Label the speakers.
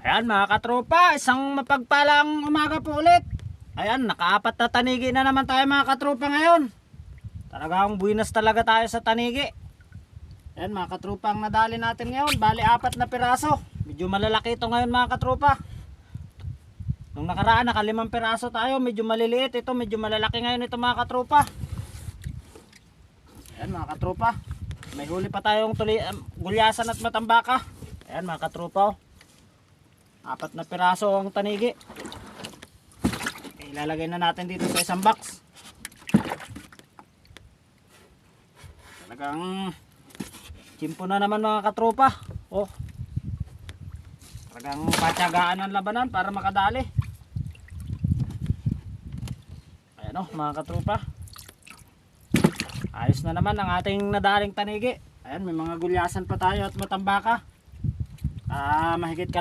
Speaker 1: Ayan mga katropa, isang mapagpalang umaga po ulit. Ayan, nakaapat na tanigi na naman tayo mga katropa ngayon. Talagang buwinas talaga tayo sa tanigi. Ayan mga katropa, ang nadali natin ngayon, bali 4 na piraso. Medyo malalaki ito ngayon mga katropa. Nung nakaraan naka 5 piraso tayo, medyo maliliit. Ito medyo malalaki ngayon ito mga katropa. Ayan mga katropa, may huli pa tayong gulyasan at matambaka. Ayan mga katropa, 4 na piraso ang tanigi. Ilalagay na natin dito sa isang box. Talagang chimpo na naman mga katropa. Oh, talagang patyagaan ang labanan para makadali. Ayan oh mga katropa, ayos na naman ang ating nadaling tanigi. Ayan, may mga gulyasan pa tayo at matambaka. Mahigit